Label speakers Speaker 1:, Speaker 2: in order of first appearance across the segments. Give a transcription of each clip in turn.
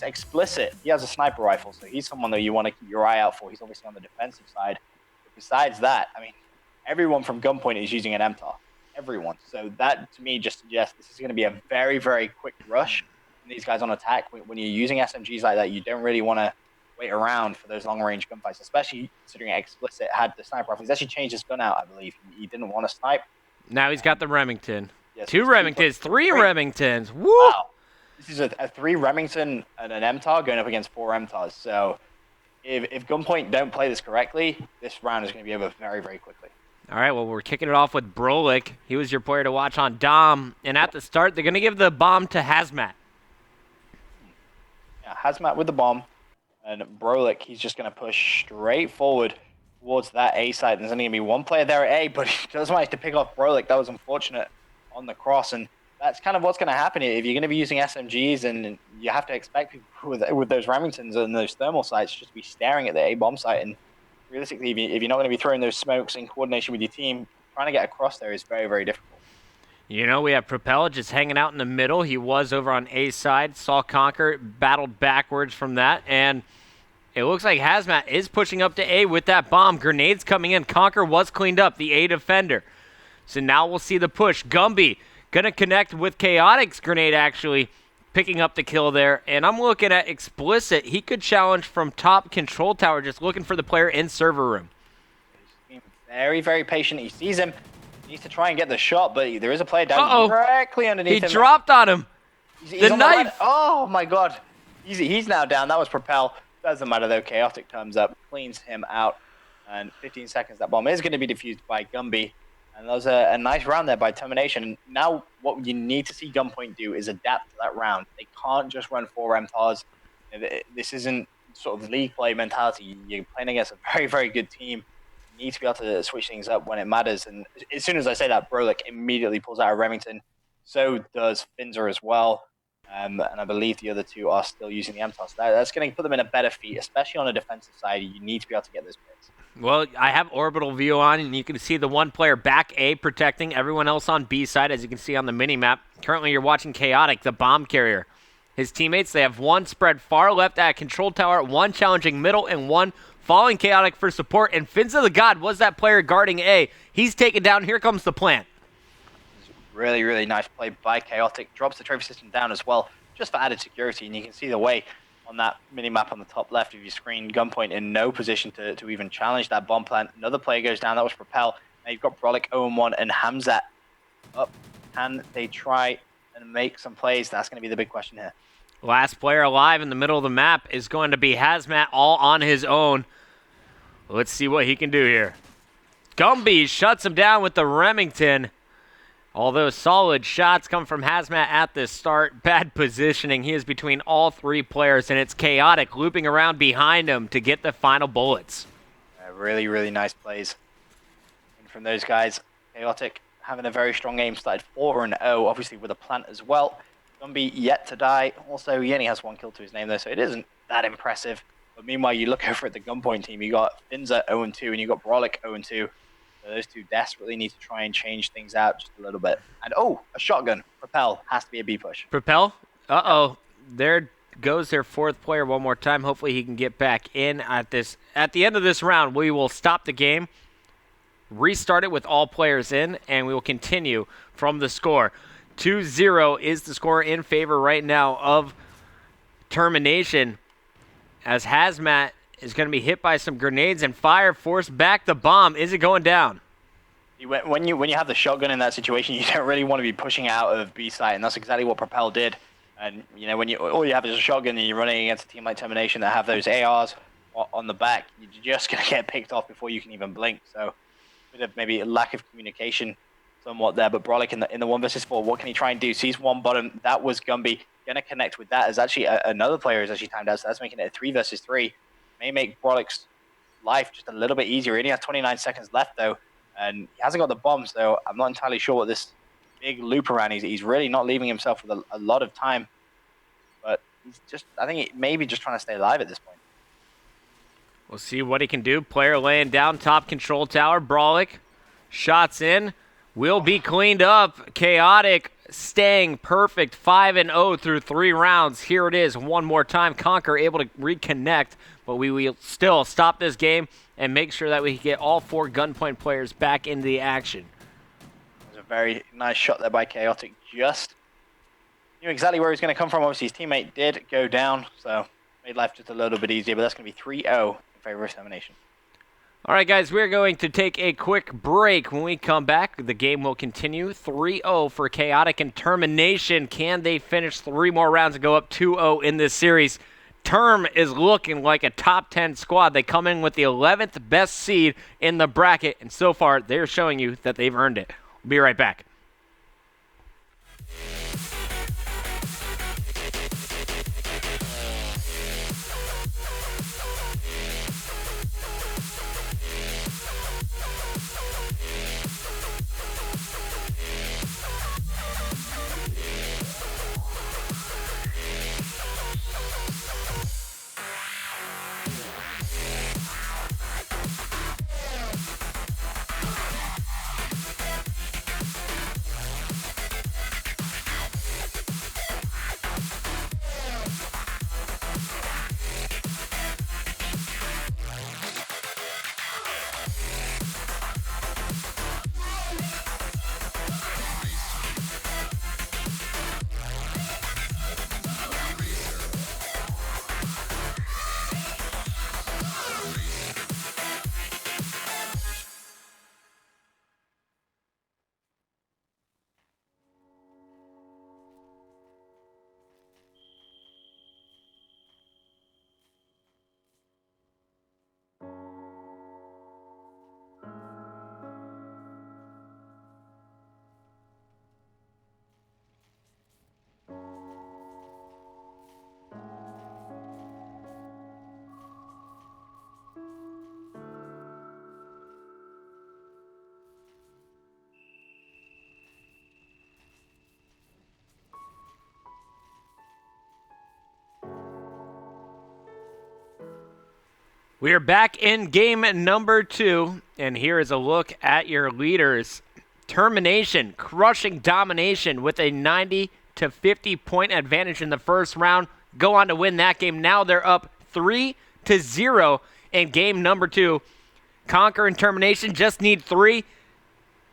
Speaker 1: Explicit, he has a sniper rifle, so he's someone that you want to keep your eye out for. He's obviously on the defensive side. But besides that, I mean, everyone from Gunpoint is using an MTAR. Everyone. So that, to me, just suggests this is going to be a very, very quick rush from these guys on attack. When you're using SMGs like that, you don't really want to wait around for those long-range gunfights, especially considering Explicit had the sniper rifle. He's actually changed his gun out, I believe. He didn't want to snipe.
Speaker 2: Now he's got the Remington.
Speaker 1: Yes,
Speaker 2: Two Remingtons, three Remingtons. Woo!
Speaker 1: Wow. This is a 3 Remington and an MTAR going up against 4 MTARs. So if Gunpoint don't play this correctly, this round is going to be over very, very quickly.
Speaker 2: All right, well, we're kicking it off with Brolik. He was your player to watch on Dom. And at the start, they're going to give the bomb to Hazmat.
Speaker 1: Yeah, Hazmat with the bomb. And Brolik, he's just going to push straight forward towards that A side. There's only going to be one player there at A, but he does manage to pick off Brolik. That was unfortunate on the cross. And that's kind of what's going to happen if you're going to be using SMGs, and you have to expect people with those Remingtons and those thermal sights just to be staring at the A bomb site. And realistically, if you're not going to be throwing those smokes in coordination with your team, trying to get across there is very, very difficult.
Speaker 2: You know, we have Propel just hanging out in the middle. He was over on A side, saw Conquer, battled backwards from that, and it looks like Hazmat is pushing up to A with that bomb. Grenades coming in. Conquer was cleaned up, the A defender. So now we'll see the push. Gumby going to connect with Chaotic's grenade, actually, picking up the kill there. And I'm looking at Explicit. He could challenge from top control tower, just looking for the player in server room.
Speaker 1: He's being very, very patient. He sees him. He needs to try and get the shot, but there is a player down directly underneath him.
Speaker 2: He dropped on him.
Speaker 1: He's
Speaker 2: the knife.
Speaker 1: Oh, my God. He's now down. That was Propel. Doesn't matter, though. Chaotic comes up, cleans him out. And 15 seconds, that bomb is going to be defused by Gumby. And that was a nice round there by Termination. And now what you need to see Gunpoint do is adapt to that round. They can't just run 4 MTARs. This isn't sort of league play mentality. You're playing against a very, very good team. You need to be able to switch things up when it matters. And as soon as I say that, Brolik immediately pulls out a Remington. So does Finzer as well. And I believe the other two are still using the MTAR. So that's going to put them in a better feat, especially on the defensive side. You need to be able to get those picks.
Speaker 2: Well, I have orbital view on, and you can see the one player back A protecting everyone else on B side, as you can see on the mini-map. Currently, you're watching Chaotic, the bomb carrier. His teammates, they have one spread far left at control tower, one challenging middle, and one following Chaotic for support. And Finza the God was that player guarding A. He's taken down. Here comes the plant.
Speaker 1: Really, really nice play by Chaotic. Drops the trophy system down as well, just for added security. And you can see the way on that mini-map on the top left of your screen, Gunpoint in no position to even challenge that bomb plant. Another player goes down. That was Propel. Now you've got Brolik 0-1 and Hamzat up. Can they try and make some plays? That's going to be the big question here.
Speaker 2: Last player alive in the middle of the map is going to be Hazmat all on his own. Let's see what he can do here. Gumby shuts him down with the Remington. Although solid shots come from Hazmat at the start, bad positioning. He is between all 3 players, and it's Chaotic looping around behind him to get the final bullets.
Speaker 1: Really, really nice plays from those guys. Chaotic having a very strong game, started 4-0, obviously with a plant as well. Gumby yet to die. Also, he only has 1 kill to his name, though, so it isn't that impressive. But meanwhile, you look over at the Gunpoint team, you got Finza 0-2, and you got Brolik 0-2. So those two desperately need to try and change things out just a little bit. And a shotgun. Propel has to be a B push.
Speaker 2: Propel? Uh-oh. There goes their 4th player one more time. Hopefully he can get back in at this. At the end of this round, we will stop the game, restart it with all players in, and we will continue from the score. 2-0 is the score in favor right now of Termination, as Hazmat is going to be hit by some grenades and fire, force back the bomb. Is it going down?
Speaker 1: When you have the shotgun in that situation, you don't really want to be pushing out of B site, and that's exactly what Propel did. And when all you have is a shotgun and you're running against a team like Termination that have those ARs on the back, you're just going to get picked off before you can even blink. So a bit of maybe a lack of communication somewhat there. But Brolik in the 1 versus 4, what can he try and do? Sees one bottom. That was Gumby. Going to connect with that as actually another player is actually timed out. So that's making it a 3 versus 3. May make Brolik's life just a little bit easier. He only has 29 seconds left, though, and he hasn't got the bombs, so I'm not entirely sure what this big loop around is. He's really not leaving himself with a lot of time, but I think he may be just trying to stay alive at this point.
Speaker 2: We'll see what he can do. Player laying down top control tower. Brolik, shots in, will be cleaned up. Chaotic staying perfect 5-0 through 3 rounds. Here it is one more time. Conquer able to reconnect, but we will still stop this game and make sure that we get all 4 Gunpoint players back into the action.
Speaker 1: It was a very nice shot there by Chaotic. Just knew exactly where he was going to come from. Obviously, his teammate did go down, so made life just a little bit easier, but that's going to be 3-0 in favor of Termination.
Speaker 2: All right, guys, we're going to take a quick break. When we come back, the game will continue 3-0 for Chaotic and Termination. Can they finish 3 more rounds and go up 2-0 in this series? Term is looking like a top 10 squad. They come in with the 11th best seed in the bracket, and so far, they're showing you that they've earned it. We'll be right back. We are back in game number 2, and here is a look at your leaders. Termination, crushing domination with a 90 to 50 point advantage in the first round. Go on to win that game. Now they're up 3-0 in game number 2. Conquer and Termination just need 3.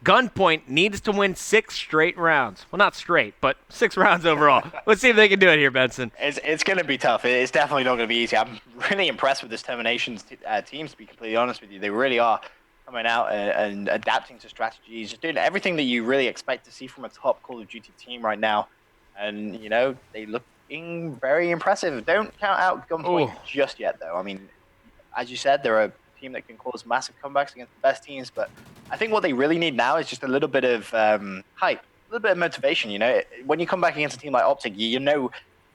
Speaker 2: Gunpoint needs to win 6 straight rounds. Well, not straight, but 6 rounds overall. Let's see if they can do it here, Benson.
Speaker 1: It's going to be tough. It's definitely not going to be easy. I'm really impressed with this Termination team, to be completely honest with you. They really are coming out and adapting to strategies, just doing everything that you really expect to see from a top Call of Duty team right now. And, you know, they looking very impressive. Don't count out Gunpoint just yet, though. I mean, as you said, they're a team that can cause massive comebacks against the best teams, but I think what they really need now is just a little bit of hype, a little bit of motivation. You know, when you come back against a team like Optic, you know,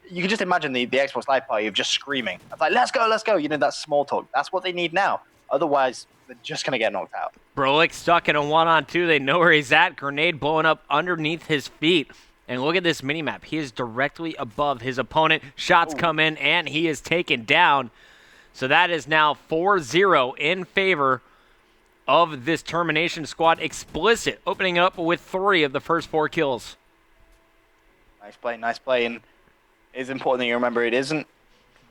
Speaker 1: you can just imagine the Xbox Live party of just screaming. It's like, let's go, you know, that small talk. That's what they need now. Otherwise, they're just going to get knocked out.
Speaker 2: Brolik stuck in a 1-on-2. They know where he's at. Grenade blowing up underneath his feet. And look at this minimap. He is directly above his opponent. Shots come in, and he is taken down. So that is now 4-0 in favor of this Termination squad. Explicit opening up with 3 of the first 4 kills.
Speaker 1: Nice play. And it's important that you remember it isn't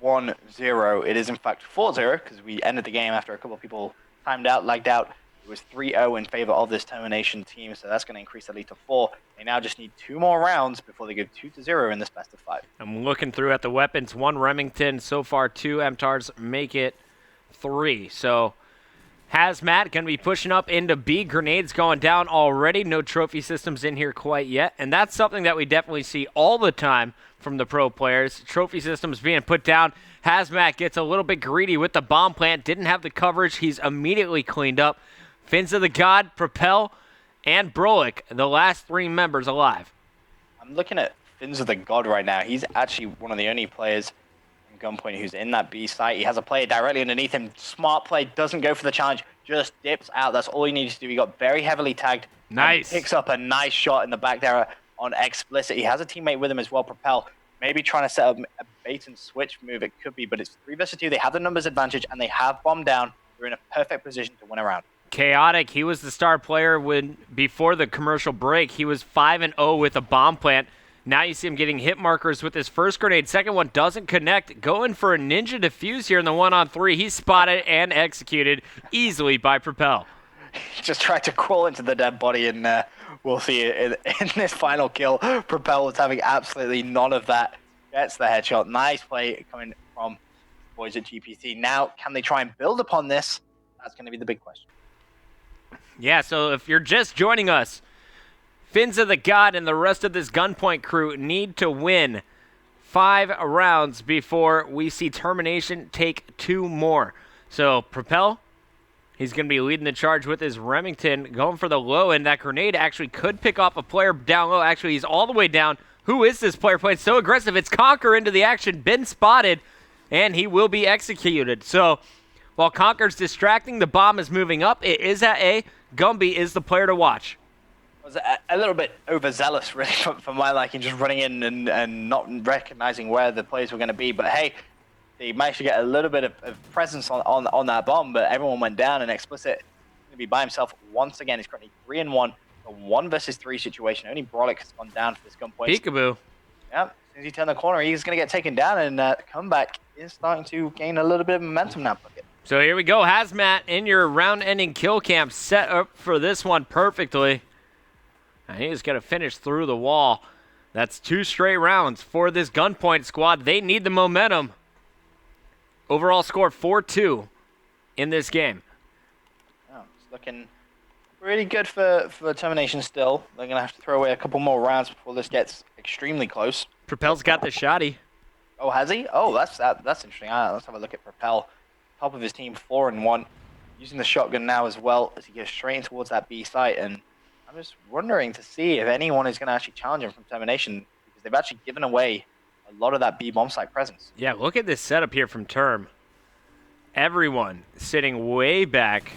Speaker 1: 1-0. It is, in fact, 4-0 because we ended the game after a couple of people timed out, lagged out. It was 3-0 in favor of this Termination team, so that's going to increase the lead to 4. They now just need 2 more rounds before they go 2-0 in this best of 5.
Speaker 2: I'm looking through at the weapons. 1 Remington, so far 2 MTARs make it 3. So Hazmat going to be pushing up into B. Grenades going down already. No trophy systems in here quite yet, and that's something that we definitely see all the time from the pro players. Trophy systems being put down. Hazmat gets a little bit greedy with the bomb plant. Didn't have the coverage. He's immediately cleaned up. Fins of the God, Propel, and Brolik, the last 3 members alive.
Speaker 1: I'm looking at Fins of the God right now. He's actually one of the only players in Gunpoint who's in that B site. He has a player directly underneath him. Smart play, doesn't go for the challenge, just dips out. That's all he needs to do. He got very heavily tagged.
Speaker 2: Nice.
Speaker 1: Picks up a nice shot in the back there on Explicit. He has a teammate with him as well, Propel. Maybe trying to set up a bait and switch move. It could be, but it's 3 versus 2. They have the numbers advantage, and they have bomb down. They're in a perfect position to win a round.
Speaker 2: Chaotic, he was the star player before the commercial break. He was 5-0 with a bomb plant. Now you see him getting hit markers with his first grenade. Second one doesn't connect. Going for a ninja defuse here in the 1-on-3. He's spotted and executed easily by Propel.
Speaker 1: He just tried to crawl into the dead body, and we'll see it in this final kill. Propel was having absolutely none of that. Gets the headshot. Nice play coming from the boys at GPC. Now, can they try and build upon this? That's going to be the big question.
Speaker 2: Yeah, so if you're just joining us, Finza the God and the rest of this Gunpoint crew need to win 5 rounds before we see Termination take 2 more. So Propel, he's going to be leading the charge with his Remington, going for the low end. That grenade actually could pick off a player down low. Actually, he's all the way down. Who is this player playing so aggressive? It's Conquer into the action, been spotted, and he will be executed. So while Conquer's distracting, the bomb is moving up. It is at A. Gumby is the player to watch.
Speaker 1: Was a little bit overzealous, really, for my liking, just running in and not recognizing where the players were going to be. But hey, they managed to get a little bit of presence on that bomb, but everyone went down, and Explicit is going to be by himself once again. He's currently 3-1, a 1 versus 3 situation. Only Brolic has gone down for this Gunpoint.
Speaker 2: Peekaboo.
Speaker 1: Yeah, as soon as he turned the corner, he's going to get taken down, and the comeback is starting to gain a little bit of momentum now.
Speaker 2: So here we go. Hazmat in your round-ending kill cam, set up for this one perfectly. And he's going to finish through the wall. That's 2 straight rounds for this Gunpoint squad. They need the momentum. Overall score 4-2 in this game.
Speaker 1: Oh, it's looking pretty good for Termination still. They're going to have to throw away a couple more rounds before this gets extremely close.
Speaker 2: Propel's got the shotty.
Speaker 1: Oh, has he? Oh, that's interesting. Let's have a look at Propel. Top of his team, 4-1. Using the shotgun now as well as he goes straight in towards that B site. And I'm just wondering to see if anyone is going to actually challenge him from Termination, because they've actually given away a lot of that B bomb site presence.
Speaker 2: Yeah, look at this setup here from Term. Everyone sitting way back.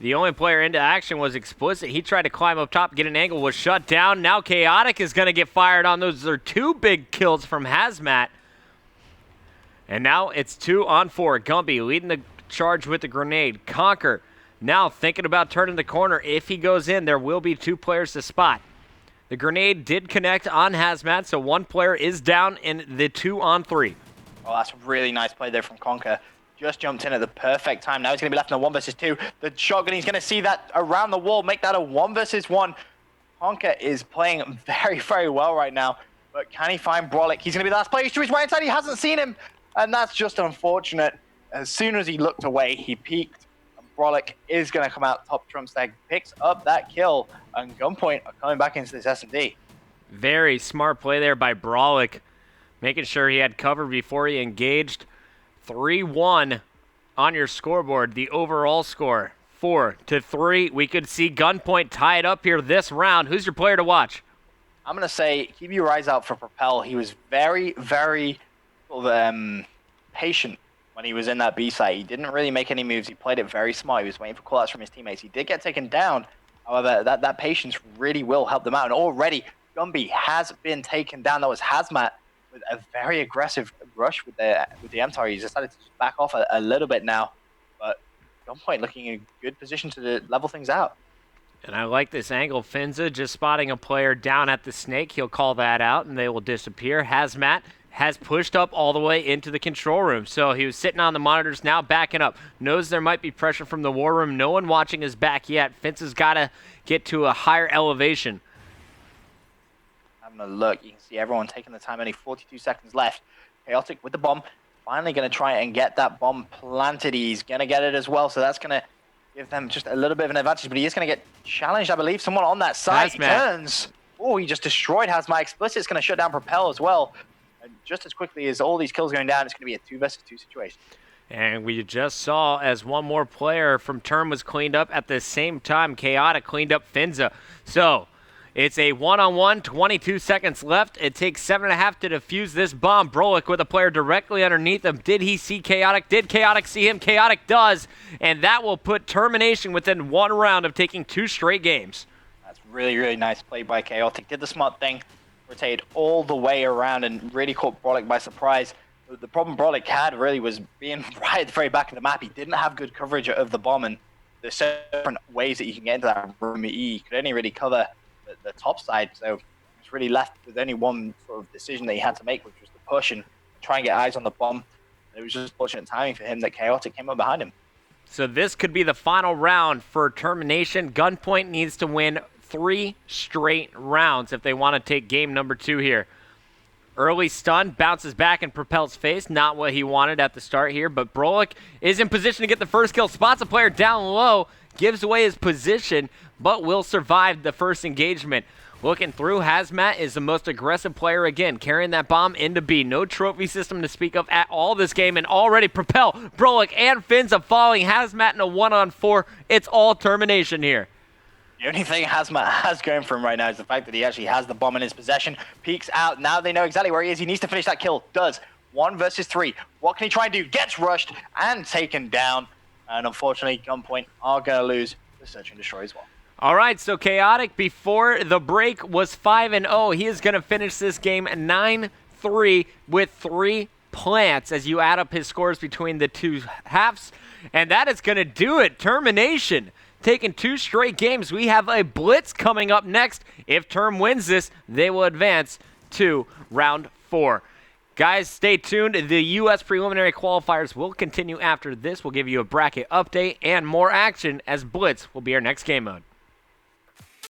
Speaker 2: The only player into action was Explicit. He tried to climb up top, get an angle, was shut down. Now Chaotic is going to get fired on. Those are 2 big kills from Hazmat. And now it's 2-on-4. Gumby leading the charge with the grenade. Conquer now thinking about turning the corner. If he goes in, there will be 2 players to spot. The grenade did connect on Hazmat, so 1 player is down in the 2-on-3.
Speaker 1: Oh, that's a really nice play there from Conquer. Just jumped in at the perfect time. Now he's going to be left in a 1 versus 2. The shotgun, he's going to see that around the wall, make that a 1 versus 1. Conquer is playing very, very well right now. But can he find Brolic? He's going to be the last player. He's to his right inside. He hasn't seen him. And that's just unfortunate. As soon as he looked away, he peeked. Brolic is going to come out top trump stack, picks up that kill, and Gunpoint are coming back into this S&D.
Speaker 2: Very smart play there by Brolic, making sure he had cover before he engaged. 3-1 on your scoreboard, the overall score, 4-3. We could see Gunpoint tied up here this round. Who's your player to watch?
Speaker 1: I'm going to say keep your eyes out for Propel. He was very, very patient when he was in that B site. He didn't really make any moves. He played it very smart. He was waiting for callouts from his teammates. He did get taken down. However, that patience really will help them out. And already, Gumby has been taken down. That was Hazmat with a very aggressive rush with the MTAR. He's decided to back off a little bit now. But Gunpoint looking in a good position to level things out.
Speaker 2: And I like this angle. Finza just spotting a player down at the snake. He'll call that out, and they will disappear. Hazmat has pushed up all the way into the control room. So he was sitting on the monitors, now backing up. Knows there might be pressure from the war room. No one watching his back yet. Finza's got to get to a higher elevation.
Speaker 1: Having a look, you can see everyone taking the time. Only 42 seconds left. Chaotic with the bomb. Finally going to try and get that bomb planted. He's going to get it as well. So that's going to give them just a little bit of an advantage. But he is going to get challenged, I believe. Someone on that side. He turns. Oh, he just destroyed Hazmat. Explicit's going to shut down Propel as well. And just as quickly as all these kills going down, it's going to be a 2 versus 2 situation.
Speaker 2: And we just saw as one more player from Term was cleaned up at the same time. Chaotic cleaned up Finza. So it's a 1-on-1, 22 seconds left. It takes 7.5 to defuse this bomb. Brolic with a player directly underneath him. Did he see Chaotic? Did Chaotic see him? Chaotic does. And that will put Termination within 1 round of taking 2 straight games.
Speaker 1: That's really, really nice play by Chaotic. Did the smart thing. Rotated all the way around and really caught Brolic by surprise. The problem Brolic had really was being right at the very back of the map. He didn't have good coverage of the bomb, and there's so different ways that you can get into that room. He could only really cover the top side, so he was really left with only one sort of decision that he had to make, which was to push and try and get eyes on the bomb. It was just fortunate timing for him that Chaotic came up behind him.
Speaker 2: So this could be the final round for Termination. Gunpoint needs to win 3 straight rounds if they want to take game number 2 here. Early stun, bounces back in Propel's face. Not what he wanted at the start here, but Brolic is in position to get the first kill. Spots a player down low, gives away his position, but will survive the first engagement. Looking through, Hazmat is the most aggressive player again, carrying that bomb into B. No trophy system to speak of at all this game, and already Propel, Brolic, and Fins are falling. Hazmat in a 1-on-4. It's all Termination here.
Speaker 1: The only thing Hazmat has going for him right now is the fact that he actually has the bomb in his possession. Peeks out. Now they know exactly where he is. He needs to finish that kill. Does. 1 versus 3. What can he try and do? Gets rushed and taken down. And unfortunately, Gunpoint are going to lose the Search and Destroy as well.
Speaker 2: All right, so Chaotic before the break was 5-0. He is going to finish this game 9-3 with 3 plants as you add up his scores between the 2 halves. And that is going to do it. Termination taking 2 straight games. We have a blitz coming up next. If Term wins this, they will advance to round 4. Guys, stay tuned. The U.S. preliminary qualifiers will continue after this. We'll give you a bracket update and more action as Blitz will be our next game mode.